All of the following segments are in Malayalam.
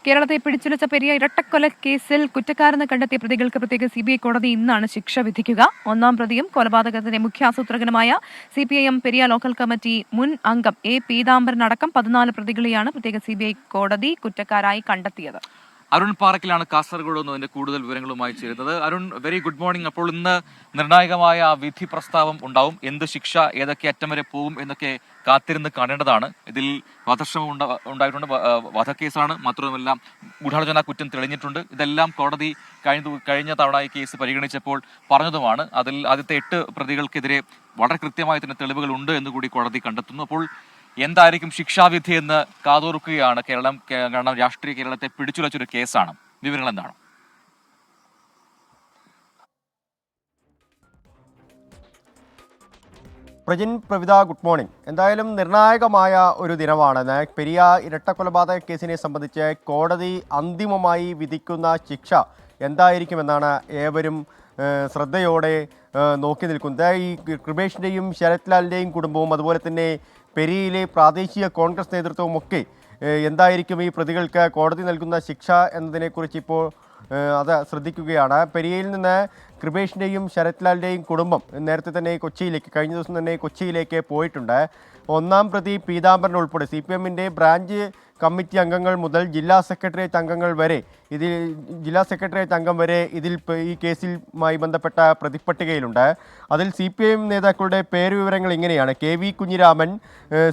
കേരളത്തെ പിടിച്ചുലച്ച പെരിയ ഇരട്ടക്കൊല കേസിൽ കുറ്റക്കാരെന്ന് കണ്ടെത്തിയ പ്രതികൾക്ക് പ്രത്യേക സിബിഐ കോടതി ഇന്നാണ് ശിക്ഷ വിധിക്കുക. ഒന്നാം പ്രതിയും കൊലപാതകത്തിന്റെ മുഖ്യാസൂത്രകനുമായ സിപിഐഎം പെരിയ ലോക്കൽ കമ്മിറ്റി മുൻ അംഗം എ പീതാംബരൻ അടക്കം 14 പ്രതികളെയാണ് പ്രത്യേക സിബിഐ കോടതി കുറ്റക്കാരായി കണ്ടെത്തിയത്. അരുൺ പാറക്കിലാണ് കാസർഗോഡ് നിന്ന് അതിന്റെ കൂടുതൽ വിവരങ്ങളുമായി ചേരുന്നത്. Arun, very good morning. അപ്പോൾ ഇന്ന് നിർണായകമായ വിധി പ്രസ്താവം ഉണ്ടാവും. എന്ത് ശിക്ഷ, ഏതൊക്കെ അറ്റം വരെ പോകും എന്നൊക്കെ കാത്തിരുന്ന് കാണേണ്ടതാണ്. ഇതിൽ വധശ്രമം ഉണ്ടായിട്ടുണ്ട്, വധക്കേസാണ്. മാത്രമല്ല ഗൂഢാലോചന കുറ്റം തെളിഞ്ഞിട്ടുണ്ട്. ഇതെല്ലാം കോടതി കഴിഞ്ഞ തവണ ഈ കേസ് പരിഗണിച്ചപ്പോൾ പറഞ്ഞതുമാണ്. അതിൽ ആദ്യത്തെ 8 പ്രതികൾക്കെതിരെ വളരെ കൃത്യമായി തന്നെ തെളിവുകൾ ഉണ്ട് എന്ന് കൂടി കോടതി കണ്ടെത്തുന്നു. അപ്പോൾ എന്തായിരിക്കും ശിക്ഷാവിധി എന്ന് കാതോർക്കുകയാണ് കേരളം. കാരണം രാഷ്ട്രീയ കേരളത്തെ പിടിച്ചുലച്ചൊരു കേസാണ്. വിവരങ്ങൾ എന്താണ്? Prajin, Pravitha, good morning. എന്തായാലും നിർണായകമായ ഒരു ദിനമാണ്. പെരിയ ഇരട്ടക്കൊലപാതക കേസിനെ സംബന്ധിച്ച് കോടതി അന്തിമമായി വിധിക്കുന്ന ശിക്ഷ എന്തായിരിക്കുമെന്നാണ് ഏവരും ശ്രദ്ധയോടെ നോക്കി നിൽക്കുന്നത്. ഈ കൃപേഷിൻ്റെയും ശരത് ലാലിൻ്റെയും കുടുംബവും അതുപോലെ തന്നെ പെരിയയിലെ പ്രാദേശിക കോൺഗ്രസ് നേതൃത്വവുമൊക്കെ എന്തായിരിക്കും ഈ പ്രതികൾക്ക് കോടതി നൽകുന്ന ശിക്ഷ എന്നതിനെക്കുറിച്ച് ഇപ്പോൾ അത് ശ്രദ്ധിക്കുകയാണ്. പെരിയയിൽ നിന്ന് കൃപേഷിൻ്റെയും ശരത് ലാലിൻ്റെയും കുടുംബം നേരത്തെ തന്നെ കഴിഞ്ഞ ദിവസം തന്നെ കൊച്ചിയിലേക്ക് പോയിട്ടുണ്ട്. ഒന്നാം പ്രതി പീതാംബരൻ ഉൾപ്പെടെ CPM-ൻ്റെ ബ്രാഞ്ച് കമ്മിറ്റി അംഗങ്ങൾ മുതൽ ജില്ലാ സെക്രട്ടേറിയറ്റ് അംഗങ്ങൾ വരെ ഇതിൽ ഈ കേസുമായി ബന്ധപ്പെട്ട പ്രതിപ്പട്ടികയിലുണ്ട്. അതിൽ CPM നേതാക്കളുടെ പേരുവിവരങ്ങൾ ഇങ്ങനെയാണ്: KV കുഞ്ഞിരാമൻ,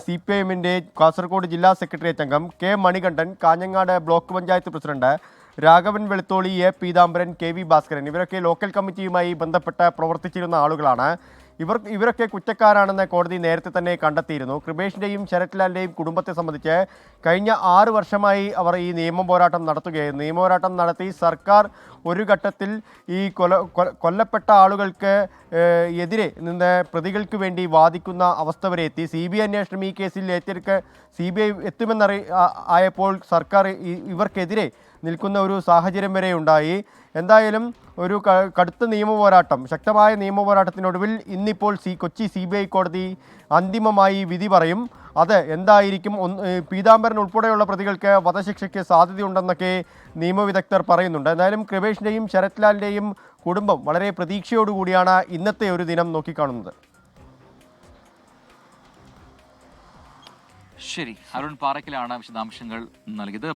CPM-ൻ്റെ കാസർഗോഡ് ജില്ലാ സെക്രട്ടേറിയറ്റ് അംഗം; K Manikandan, Kanhangad block panchayat president; Raghavan Velutholi, A Peethambaran, KV Bhaskaran. ഇവരൊക്കെ ലോക്കൽ കമ്മിറ്റിയുമായി ബന്ധപ്പെട്ട് പ്രവർത്തിച്ചിരുന്ന ആളുകളാണ്. ഇവരൊക്കെ കുറ്റക്കാരാണെന്ന് കോടതി നേരത്തെ തന്നെ കണ്ടെത്തിയിരുന്നു. കൃപേഷിൻ്റെയും ശരത് ലാലിൻ്റെയും കുടുംബത്തെ സംബന്ധിച്ച് കഴിഞ്ഞ 6 വർഷമായി അവർ ഈ നിയമ പോരാട്ടം നടത്തുകയായിരുന്നു. നിയമ പോരാട്ടം നടത്തി സർക്കാർ ഒരു ഘട്ടത്തിൽ ഈ കൊല്ലപ്പെട്ട ആളുകൾക്ക് എതിരെ നിന്ന് പ്രതികൾക്ക് വേണ്ടി വാദിക്കുന്ന അവസ്ഥ വരെ എത്തി. CBI അന്വേഷണം ഈ കേസിൽ CBI ആയപ്പോൾ സർക്കാർ ഇവർക്കെതിരെ നിൽക്കുന്ന ഒരു സാഹചര്യം വരെ ഉണ്ടായി. എന്തായാലും ഒരു കടുത്ത നിയമപോരാട്ടം, ശക്തമായ നിയമപോരാട്ടത്തിനൊടുവിൽ ഇന്നിപ്പോൾ കൊച്ചി CBI കോടതി അന്തിമമായി വിധി പറയും. അത് എന്തായിരിക്കും? പീതാംബരൻ ഉൾപ്പെടെയുള്ള പ്രതികൾക്ക് വധശിക്ഷയ്ക്ക് സാധ്യതയുണ്ടെന്നൊക്കെ നിയമവിദഗ്ധർ പറയുന്നുണ്ട്. എന്തായാലും കൃപേഷിൻ്റെയും ശരത് ലാലിൻ്റെയും കുടുംബം വളരെ പ്രതീക്ഷയോടുകൂടിയാണ് ഇന്നത്തെ ഒരു ദിനം നോക്കിക്കാണുന്നത്. ശരി, അരുൺ പാറക്കിലാണ് വിശദാംശങ്ങൾ നൽകിയത്.